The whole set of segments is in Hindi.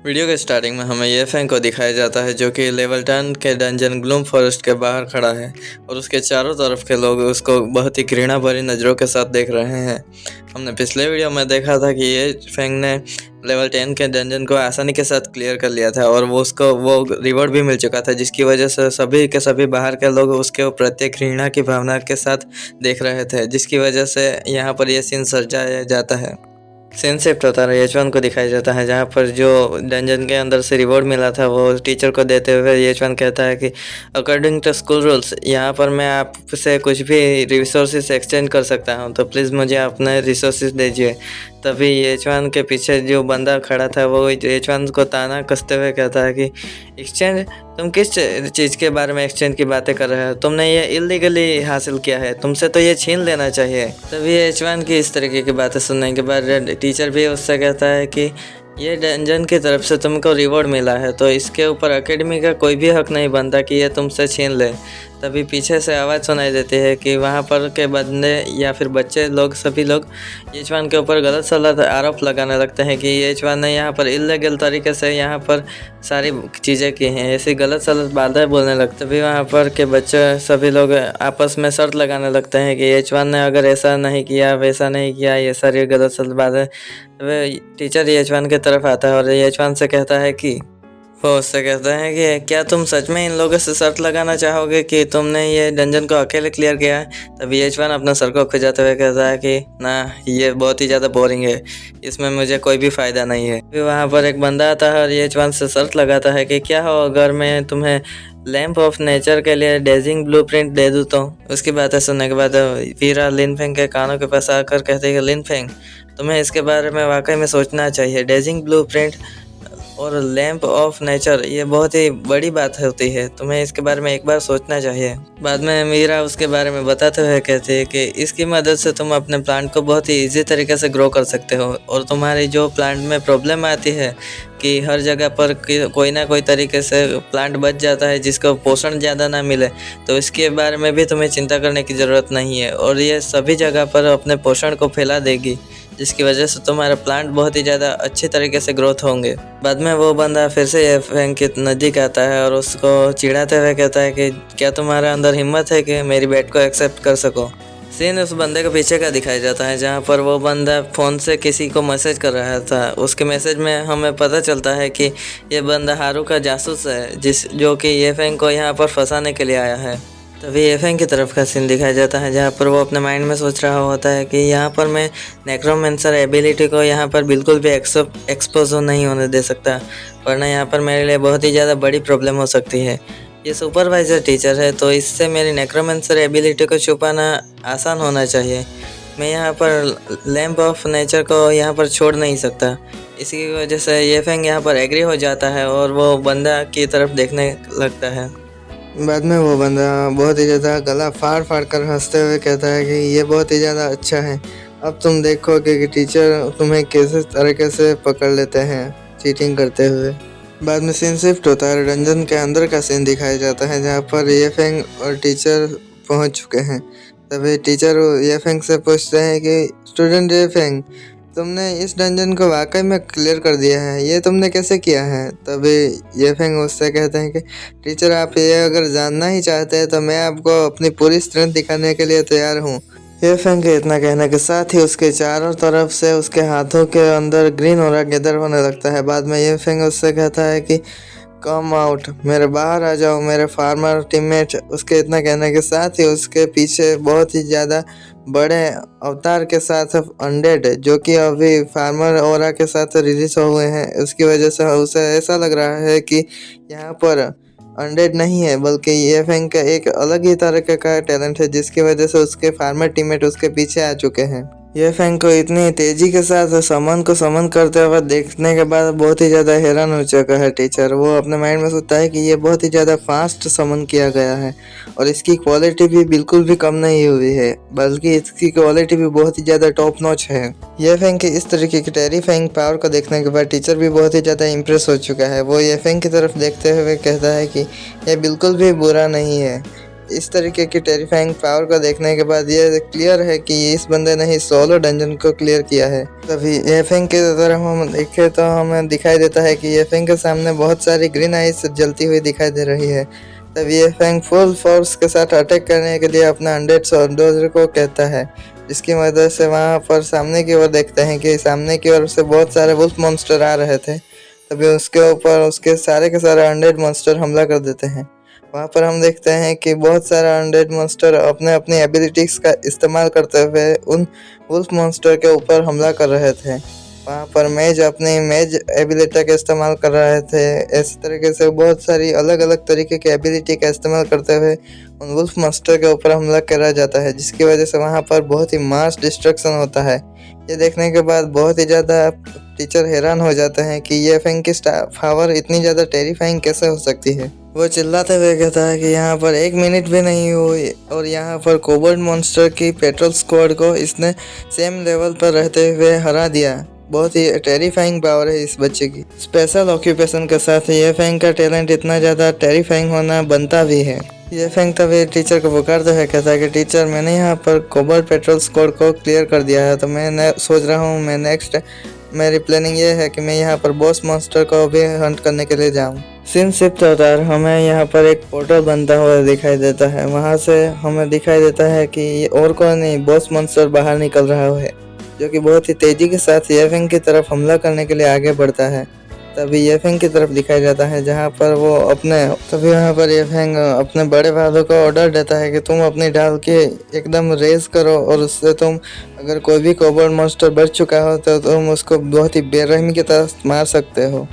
वीडियो के स्टार्टिंग में हमें ये फैंग को दिखाया जाता है जो कि लेवल 10 के डंजन ग्लूम फॉरेस्ट के बाहर खड़ा है और उसके चारों तरफ के लोग उसको बहुत ही घृणा भरी नज़रों के साथ देख रहे हैं। हमने पिछले वीडियो में देखा था कि ये फैंग ने लेवल 10 के डंजन को आसानी के साथ क्लियर कर लिया था और वो रिवॉर्ड भी मिल चुका था, जिसकी वजह से सभी के सभी बाहर के लोग उसके प्रति घृणा की भावना के साथ देख रहे थे, जिसकी वजह से यहाँ पर यह सीन सजाया जाता है। सीन शिफ्ट होता है यचवान को दिखाया जाता है, जहाँ पर जो डंजन के अंदर से रिवॉर्ड मिला था वो टीचर को देते हुए यचवान कहता है कि अकॉर्डिंग टू स्कूल रूल्स यहाँ पर मैं आपसे कुछ भी रिसोर्सेज एक्सचेंज कर सकता हूँ, तो प्लीज़ मुझे अपने रिसोर्सेज दीजिए। तभी यचवान के पीछे जो बंदा खड़ा था वो यचवान को ताना कसते हुए कहता है कि एक्सचेंज, तुम किस चीज़ के बारे में एक्सचेंज की बातें कर रहे हो? तुमने ये इलीगली हासिल किया है, तुमसे तो ये छीन लेना चाहिए। तभी यचवान की इस तरीके की बातें सुनने के बाद टीचर भी उससे कहता है कि ये डंजन की तरफ से तुमको रिवॉर्ड मिला है, तो इसके ऊपर एकेडमी का कोई भी हक नहीं बनता कि ये तुमसे छीन ले। तभी पीछे से आवाज़ सुनाई देती है कि वहाँ पर के बंदे या फिर बच्चे लोग सभी लोग यचवान के ऊपर गलत सलत आरोप लगाने लगते हैं कि यचवान ने यहाँ पर इल्लीगल तरीके से यहाँ पर सारी चीज़ें की हैं, ऐसी गलत सलत बातें बोलने लगते। तभी वहाँ पर के बच्चे सभी लोग आपस में शर्त लगाने लगते हैं कि यचवान ने अगर ऐसा नहीं किया, वैसा नहीं किया, ये सारी गलत सलत बातें। वे टीचर यचवान की तरफ आता है और यचवान से कहता है कि वो उससे कहता है कि क्या तुम सच में इन लोगों से शर्त लगाना चाहोगे कि तुमने ये डंजन को अकेले क्लियर किया है? तभी यचवान अपना सर को खुजाते हुए कहता है कि ना, ये बहुत ही ज़्यादा बोरिंग है, इसमें मुझे कोई भी फ़ायदा नहीं है। फिर वहाँ पर एक बंदा आता है और यचवान से शर्त लगाता है कि क्या हो अगर मैं तुम्हें लैंप ऑफ नेचर के लिए डेजिंग ब्लूप्रिंट दे दूँ तो? उसकी बातें सुनने के बाद वीरा लिनफेंग के कानों के पास आकर कहते हैं कि लिनफेंग, तुम्हें इसके बारे में वाकई में सोचना चाहिए। डेजिंग ब्लूप्रिंट और लैंप ऑफ नेचर ये बहुत ही बड़ी बात होती है, तुम्हें इसके बारे में एक बार सोचना चाहिए। बाद में मीरा उसके बारे में बताते हुए कहती है कि इसकी मदद से तुम अपने प्लांट को बहुत ही इजी तरीके से ग्रो कर सकते हो और तुम्हारी जो प्लांट में प्रॉब्लम आती है कि हर जगह पर कोई ना कोई तरीके से प्लांट बच जाता है जिसको पोषण ज़्यादा ना मिले, तो इसके बारे में भी तुम्हें चिंता करने की ज़रूरत नहीं है और ये सभी जगह पर अपने पोषण को फैला देगी, जिसकी वजह से तुम्हारा प्लांट बहुत ही ज़्यादा अच्छे तरीके से ग्रोथ होंगे। बाद में वो बंदा फिर से ये फैंग के नज़दीक आता है और उसको चिढ़ाते हुए कहता है कि क्या तुम्हारे अंदर हिम्मत है कि मेरी बेट को एक्सेप्ट कर सको? सीन उस बंदे के पीछे का दिखाया जाता है, जहाँ पर वो बंदा फ़ोन से किसी को मैसेज कर रहा था। उसके मैसेज में हमें पता चलता है कि ये बंदा हारू का जासूस है, जो कि ये फैंग को यहाँ पर फंसाने के लिए आया है। तभी ये फैंग की तरफ का सीन दिखाया जाता है, जहाँ पर वो अपने माइंड में सोच रहा होता है कि यहाँ पर मैं नेक्रोमेंसर एबिलिटी को यहाँ पर बिल्कुल भी एक्सपोज नहीं होने दे सकता, वरना यहाँ पर मेरे लिए बहुत ही ज़्यादा बड़ी प्रॉब्लम हो सकती है। ये सुपरवाइज़र टीचर है, तो इससे मेरी नेक्रोमेंसर एबिलिटी को छुपाना आसान होना चाहिए। मैं यहाँ पर लैंप ऑफ नेचर को यहाँ पर छोड़ नहीं सकता। इसी वजह से ये फैंग यहाँ पर एग्री हो जाता है और वो बंदा की तरफ देखने लगता है। बाद में वो बंदा बहुत ही ज़्यादा गला फाड़ फाड़ कर हंसते हुए कहता है कि ये बहुत ही ज़्यादा अच्छा है, अब तुम देखोगे कि टीचर तुम्हें कैसे तरीके से पकड़ लेते हैं चीटिंग करते हुए। बाद में सीन शिफ्ट होता है, डंजन के अंदर का सीन दिखाया जाता है, जहाँ पर ये फैंग और टीचर पहुँच चुके हैं। तभी टीचर ये फैंग से पूछते हैं कि स्टूडेंट ये फैंग, तुमने इस डंजन को वाकई में क्लियर कर दिया है, ये तुमने कैसे किया है? तभी ये फैंग उससे कहते हैं कि टीचर, आप ये अगर जानना ही चाहते हैं तो मैं आपको अपनी पूरी स्ट्रेंथ दिखाने के लिए तैयार हूँ। ये फैंग के इतना कहने के साथ ही उसके चारों तरफ से उसके हाथों के अंदर ग्रीन ऑरा गैदर होने लगता है। बाद में ये फैंग उससे कहता है कि कम आउट, मेरे बाहर आ जाओ मेरे फार्मर टीममेट। उसके इतना कहने के साथ ही उसके पीछे बहुत ही ज़्यादा बड़े अवतार के साथ अनडेड, जो कि अभी फार्मर ओरा के साथ रिलीज हुए हैं, उसकी वजह से उसे ऐसा लग रहा है कि यहाँ पर अनडेड नहीं है बल्कि ये फैंग का एक अलग ही तरह का टैलेंट है, जिसकी वजह से उसके फार्मर टीममेट उसके पीछे आ चुके हैं। ये फैंग को इतनी तेजी के साथ समन को समन करते हुए देखने के बाद बहुत ही ज़्यादा हैरान हो चुका है टीचर। वो अपने माइंड में सोचता है कि ये बहुत ही ज़्यादा फास्ट समन किया गया है और इसकी क्वालिटी भी बिल्कुल भी कम नहीं हुई है, बल्कि इसकी क्वालिटी भी बहुत ही ज़्यादा टॉप नॉच है। ये फैंग की इस तरीके की टेरिफाइंग पावर को देखने के बाद टीचर भी बहुत ही ज़्यादा इम्प्रेस हो चुका है। वो ये फैंग की तरफ देखते हुए कहता है कि यह बिल्कुल भी बुरा नहीं है, इस तरीके की टेरिफाइंग पावर को देखने के बाद ये क्लियर है कि इस बंदे ने ही सोलो डंजन को क्लियर किया है। तभी येफेंग की तरफ हम देखें तो हमें दिखाई देता है कि येफेंग के सामने बहुत सारी ग्रीन आइज जलती हुई दिखाई दे रही है। तभी येफेंग फुल फोर्स के साथ अटैक करने के लिए अपना अनडेड सोल्जर को कहता है, जिसकी मदद से वहाँ पर सामने की ओर देखते हैं कि सामने की ओर से बहुत सारे वुल्फ मॉन्स्टर आ रहे थे। तभी उसके ऊपर उसके सारे के सारे अनडेड मॉन्स्टर हमला कर देते हैं। वहाँ पर हम देखते हैं कि बहुत सारे अनडेड मॉन्स्टर अपने अपनी एबिलिटीज का इस्तेमाल करते हुए उन वुल्फ मॉन्स्टर के ऊपर हमला कर रहे थे। वहाँ पर मेज अपनी मेज एबिलिटी का इस्तेमाल कर रहे थे। इस तरीके से बहुत सारी अलग अलग तरीके की एबिलिटी का इस्तेमाल करते हुए उन वुल्फ मॉन्स्टर के ऊपर हमला करा जाता है, जिसकी वजह से वहाँ पर बहुत ही मास डिस्ट्रक्शन होता है। ये देखने के बाद बहुत ही ज़्यादा टीचर हैरान हो जाते हैं कि ये फेंग की पावर इतनी ज़्यादा टेरिफाइंग कैसे हो सकती है। वो चिल्लाते हुए कहता है कि यहाँ पर 1 मिनट भी नहीं हुई और यहाँ पर कोबल्ट मॉन्स्टर की पेट्रोल स्क्वाड को इसने सेम लेवल पर रहते हुए हरा दिया। बहुत ही टेरिफाइंग पावर है इस बच्चे की। स्पेशल ऑक्यूपेशन के साथ ये फेंग का टैलेंट इतना ज़्यादा टेरिफाइंग होना बनता भी है। ये फेंग तभी टीचर को पुकारते हुए कहता है कि टीचर, मैंने यहाँ पर कोबल्ट पेट्रोल स्क्वाड को क्लियर कर दिया है, तो मैं सोच रहा हूँ मैं नेक्स्ट मेरी प्लानिंग ये है कि मैं यहाँ पर बॉस मॉन्स्टर को भी हंट करने के लिए जाऊँ। सीन शिफ्ट होता है, हमें यहाँ पर एक पोर्टल बनता हुआ दिखाई देता है। वहाँ से हमें दिखाई देता है कि ये और कोई नहीं, बॉस मॉन्स्टर बाहर निकल रहा है, जो कि बहुत ही तेजी के साथ येफेंग की तरफ हमला करने के लिए आगे बढ़ता है। तभी येफेंग की तरफ दिखाया जाता है, जहाँ पर वो तभी वहाँ पर येफेंग अपने बड़े भाइयों को ऑर्डर देता है कि तुम अपनी ढाल के एकदम रेस करो और उससे तुम अगर कोई भी कोबल्ट मॉन्स्टर बढ़ चुका हो तो तुम उसको बहुत ही बेरहमी की तरह मार सकते हो।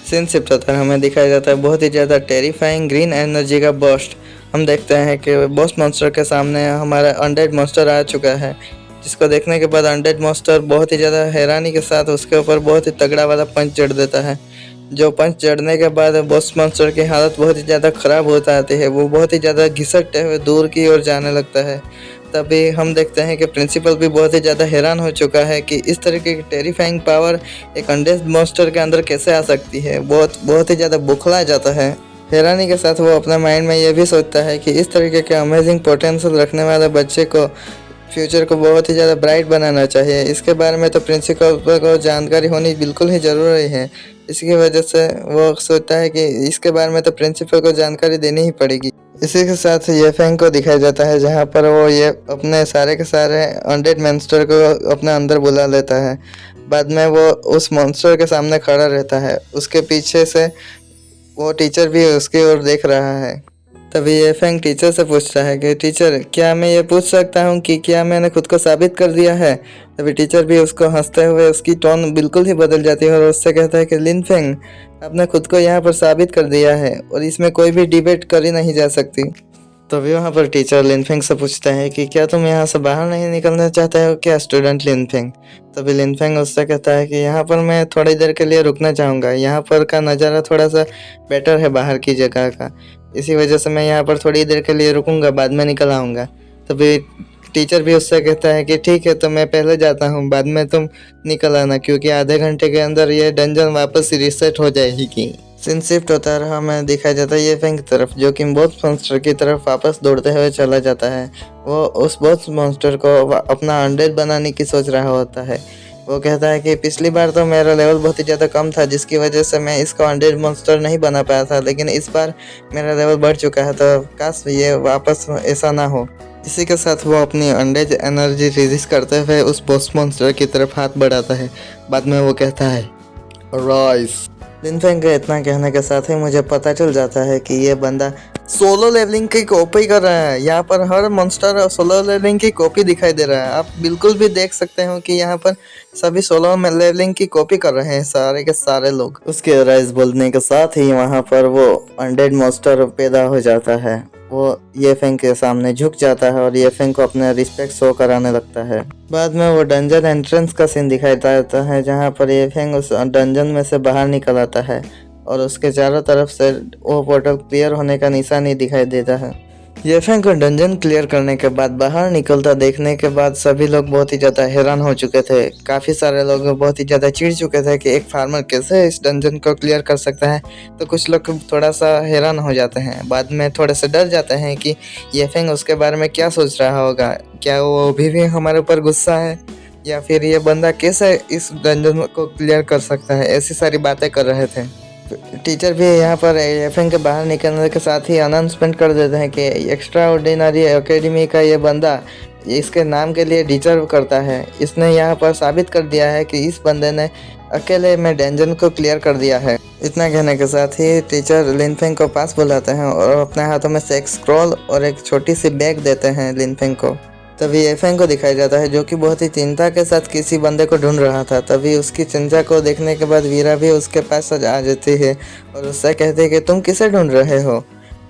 सीन शिफ्ट होता है, हमें दिखाया जाता है बहुत ही ज़्यादा टेरिफाइंग ग्रीन एनर्जी का बर्स्ट। हम देखते हैं कि बॉस मॉन्स्टर के सामने हमारा अनडेड मॉन्स्टर आ चुका है, जिसको देखने के बाद अनडेड मॉन्स्टर बहुत ही ज़्यादा हैरानी के साथ उसके ऊपर बहुत ही तगड़ा वाला पंच जड़ देता है। जो पंच जड़ने के बाद बॉस मॉन्स्टर की हालत बहुत ही ज़्यादा ख़राब हो जाती है। वो बहुत ही ज़्यादा घिसकते हुए दूर की ओर जाने लगता है। तभी हम देखते हैं कि प्रिंसिपल भी बहुत ही ज़्यादा हैरान हो चुका है कि इस तरीके की टेरिफाइंग पावर एक अनडेड मॉन्स्टर के अंदर कैसे आ सकती है। बहुत ही ज़्यादा बौखला जाता है। हैरानी के साथ वो अपने माइंड में ये भी सोचता है कि इस तरीके के अमेजिंग पोटेंशियल रखने वाले बच्चे को फ्यूचर को बहुत ही ज़्यादा ब्राइट बनाना चाहिए। इसके बारे में तो प्रिंसिपल को जानकारी होनी बिल्कुल ही ज़रूरी है। इसकी वजह से वो सोचता है कि इसके बारे में तो प्रिंसिपल को जानकारी देनी ही पड़ेगी। इसी के साथ येफेंग को दिखाया जाता है, जहाँ पर वो ये अपने सारे के सारे अनडेड मॉन्स्टर को अपने अंदर बुला लेता है। बाद में वो उस मॉन्स्टर के सामने खड़ा रहता है, उसके पीछे से वो टीचर भी उसकी ओर देख रहा है। तभी येफेंग टीचर से पूछता है कि टीचर, क्या मैं ये पूछ सकता हूँ कि क्या मैंने खुद को साबित कर दिया है। तभी टीचर भी उसको हंसते हुए उसकी टोन बिल्कुल ही बदल जाती है और उससे कहता है कि लिनफेंग, आपने खुद को यहाँ पर साबित कर दिया है और इसमें कोई भी डिबेट करी नहीं जा सकती। तभी वहाँ पर टीचर लिनफेंग से पूछता है कि क्या तुम यहाँ से बाहर नहीं निकलना चाहते हो क्या स्टूडेंट लिनफेंग। तभी लिनफेंग उससे कहता है कि यहाँ पर मैं थोड़ी देर के लिए रुकना चाहूँगा, यहाँ पर का नज़ारा थोड़ा सा बेटर है बाहर की जगह का, इसी वजह से मैं यहाँ पर थोड़ी देर के लिए रुकूंगा, बाद में निकल आऊँगा। तभी टीचर भी उससे कहता है कि ठीक है, तो मैं पहले जाता हूँ, बाद में तुम निकल आना, क्योंकि आधे घंटे के अंदर ये डंजन वापस रिसेट हो जाएगी। सीन शिफ्ट होता रहा, हमें दिखाया जाता है येफेंग की तरफ, जो कि बॉस मॉन्स्टर की तरफ वापस दौड़ते हुए चला जाता है। वो उस बॉस मॉन्स्टर को अपना अनडेड बनाने की सोच रहा होता है। वो कहता है कि पिछली बार तो मेरा लेवल बहुत ही ज़्यादा कम था, जिसकी वजह से मैं इसको अनडेड मॉन्स्टर नहीं बना पाया था, लेकिन इस बार मेरा लेवल बढ़ चुका है, तो काश ये वापस ऐसा ना हो। इसी के साथ वो अपनी अनडेड एनर्जी रिलीज करते हुए उस बॉस मॉन्स्टर की तरफ हाथ बढ़ाता है। बाद में वो कहता है राइस। लिनफेंग के इतना कहने के साथ ही मुझे पता चल जाता है कि ये बंदा सोलो लेवलिंग की कॉपी कर रहा है। यहाँ पर हर मॉन्स्टर सोलो लेवलिंग की कॉपी दिखाई दे रहा है। आप बिल्कुल भी देख सकते हो कि यहाँ पर सभी सोलो लेवलिंग की कॉपी कर रहे हैं सारे के सारे लोग। उसके राइज बोलने के साथ ही वहाँ पर वो अनडेड मॉन्स्टर पैदा हो जाता है। वो येफेंग के सामने झुक जाता है और येफेंग को अपने रिस्पेक्ट शो कराने लगता है। बाद में वो डंजन एंट्रेंस का सीन दिखाई देता है, जहाँ पर येफेंग उस डंजन में से बाहर निकल आता है और उसके चारों तरफ से वो पोर्टल क्लियर होने का निशान ही दिखाई देता है। येफेंग को डंजन क्लियर करने के बाद बाहर निकलता देखने के बाद सभी लोग बहुत ही ज़्यादा हैरान हो चुके थे। काफ़ी सारे लोग बहुत ही ज़्यादा चिढ़ चुके थे कि एक फार्मर कैसे इस डंजन को क्लियर कर सकता है। तो कुछ लोग थोड़ा सा हैरान हो जाते हैं, बाद में थोड़े से डर जाते हैं कि येफेंग उसके बारे में क्या सोच रहा होगा। क्या वो अभी भी हमारे ऊपर गुस्सा है, या फिर ये बंदा कैसे इस डंजन को क्लियर कर सकता है। ऐसी सारी बातें कर रहे थे। टीचर भी यहाँ पर येफेंग के बाहर निकलने के साथ ही अनाउंसमेंट कर देते हैं कि एक्स्ट्रा ऑर्डिनरी एकेडमी का ये बंदा इसके नाम के लिए डिजर्व करता है। इसने यहाँ पर साबित कर दिया है कि इस बंदे ने अकेले में डंजन को क्लियर कर दिया है। इतना कहने के साथ ही टीचर लिनफेंग को पास बुलाते हैं और अपने हाथों में से एक स्क्रॉल और एक छोटी सी बैग देते हैं लिनफेंग को। तभी येफेंग को दिखाया जाता है जो कि बहुत ही चिंता के साथ किसी बंदे को ढूंढ रहा था। तभी उसकी चिंता को देखने के बाद वीरा भी उसके पास आ जाती है और उससे कहती है कि तुम किसे ढूंढ रहे हो।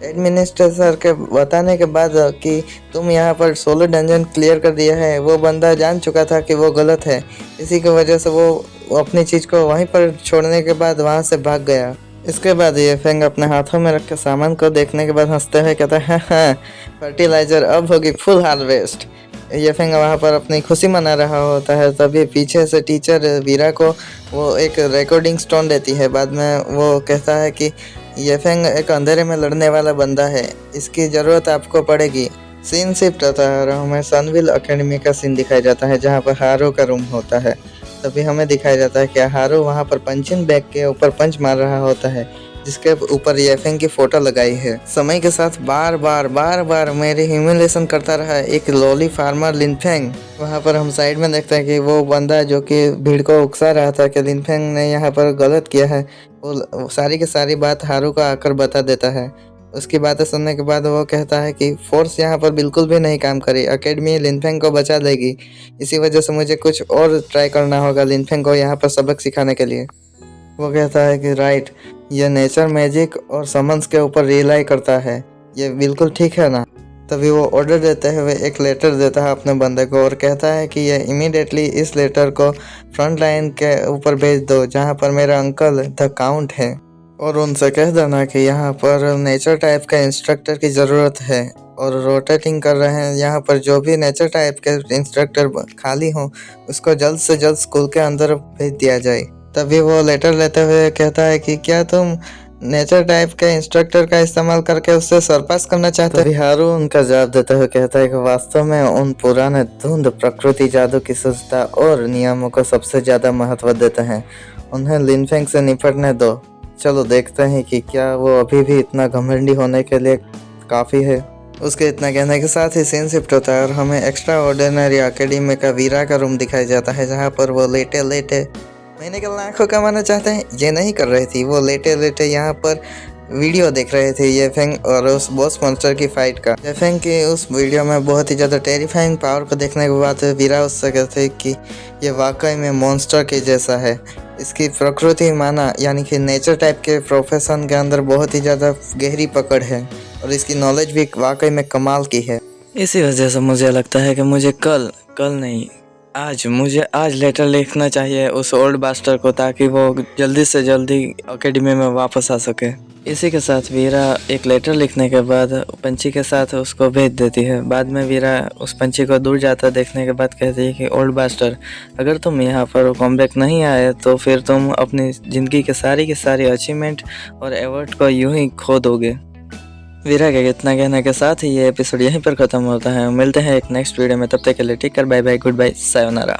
एडमिनिस्ट्रेटर के बताने के बाद कि तुम यहाँ पर 16 डंजन क्लियर कर दिया है, वो बंदा जान चुका था कि वो गलत है। इसी की वजह से वो अपनी चीज़ को वहीं पर छोड़ने के बाद वहाँ से भाग गया। इसके बाद येफेंग अपने हाथों में रखे सामान को देखने के बाद हंसते हुए कहता है, हाँ, फर्टिलाइजर अब होगी फुल हार्वेस्ट। येफेंग वहाँ पर अपनी खुशी मना रहा होता है। तभी पीछे से टीचर वीरा को वो एक रिकॉर्डिंग स्टोन देती है। बाद में वो कहता है कि येफेंग एक अंधेरे में लड़ने वाला बंदा है, इसकी ज़रूरत आपको पड़ेगी। सीन शिफ्ट होता है और हमें सनविल एकेडमी का सीन दिखाया जाता है जहाँ पर हारो का रूम होता है। तभी हमें दिखाया जाता है कि हारो वहाँ पर पंचिंग बैग के ऊपर पंच मार रहा होता है जिसके ऊपर येफेंग की फोटो लगाई है। समय के साथ बार बार मेरी ह्यूमिलेशन करता रहा एक लॉली फार्मर लिनफेंग। वहाँ पर हम साइड में देखते हैं कि वो बंदा जो कि भीड़ को उकसा रहा था कि लिनफेंग ने यहाँ पर गलत किया है, वो सारी की सारी बात हारू को आकर बता देता है। उसकी बातें सुनने के बाद वो कहता है कि फोर्स यहाँ पर बिल्कुल भी नहीं काम करी, एकेडमी लिनफेंग को बचा देगी। इसी वजह से मुझे कुछ और ट्राई करना होगा लिनफेंग को यहाँ पर सबक सिखाने के लिए। वो कहता है कि राइट, ये नेचर मैजिक और समन्स के ऊपर रिलाई करता है, ये बिल्कुल ठीक है ना। तभी वो ऑर्डर देते हुए एक लेटर देता है अपने बंदे को और कहता है कि ये इमीडिएटली इस लेटर को फ्रंट लाइन के ऊपर भेज दो जहाँ पर मेरा अंकल द काउंट है, और उनसे कह देना कि यहाँ पर नेचर टाइप का इंस्ट्रक्टर की ज़रूरत है और रोटेटिंग कर रहे हैं। यहाँ पर जो भी नेचर टाइप के इंस्ट्रक्टर खाली हों उसको जल्द से जल्द स्कूल के अंदर भेज दिया जाए। तभी वो लेटर लेते हुए कहता है कि क्या तुम नेचर टाइप के इंस्ट्रक्टर का इस्तेमाल करके उससे सरपास करना चाहते हो। तभी हारू उनका जवाब देते हुए कहता है कि वास्तव में उन पुराने धुंध प्रकृति जादू की शुद्धता और नियमों को सबसे ज़्यादा महत्व देते हैं। उन्हें लिनफेंग से निपटने दो। चलो देखते हैं कि क्या वो अभी भी इतना घमंडी होने के लिए काफ़ी है। उसके इतना कहने के साथ ही सीन शिफ्ट होता है और हमें एक्स्ट्रा ऑर्डिनरी एकेडमी का वीरा का रूम दिखाया जाता है जहाँ पर वो लेटे महीने के लाखों कमाना चाहते हैं। ये नहीं कर रही थी, वो लेटे यहाँ पर वीडियो देख रहे थे येफेंग और उस बॉस मॉन्स्टर की फाइट का। येफेंग की उस वीडियो में बहुत ही ज़्यादा टेरिफाइंग पावर को देखने के बाद वीरा उससे कहते कि ये वाकई में मॉन्स्टर के जैसा है। इसकी प्रकृति माना यानी कि नेचर टाइप के प्रोफेशन के अंदर बहुत ही ज़्यादा गहरी पकड़ है और इसकी नॉलेज भी वाकई में कमाल की है। इसी वजह से मुझे लगता है कि मुझे कल नहीं आज लेटर लिखना चाहिए उस ओल्ड बास्टर को, ताकि वो जल्दी से जल्दी एकेडमी में वापस आ सके। इसी के साथ वीरा एक लेटर लिखने के बाद पंछी के साथ उसको भेज देती है। बाद में वीरा उस पंछी को दूर जाता देखने के बाद कहती है कि ओल्ड बास्टर, अगर तुम यहाँ पर कॉमबैक नहीं आए तो फिर तुम अपनी ज़िंदगी के सारी अचीवमेंट और अवार्ड को यूं ही खो दोगे। वीरा के इतना कहने के साथ ही ये एपिसोड यहीं पर ख़त्म होता है। मिलते हैं एक नेक्स्ट वीडियो में, तब तक के लिए take care, bye bye, goodbye, sayonara.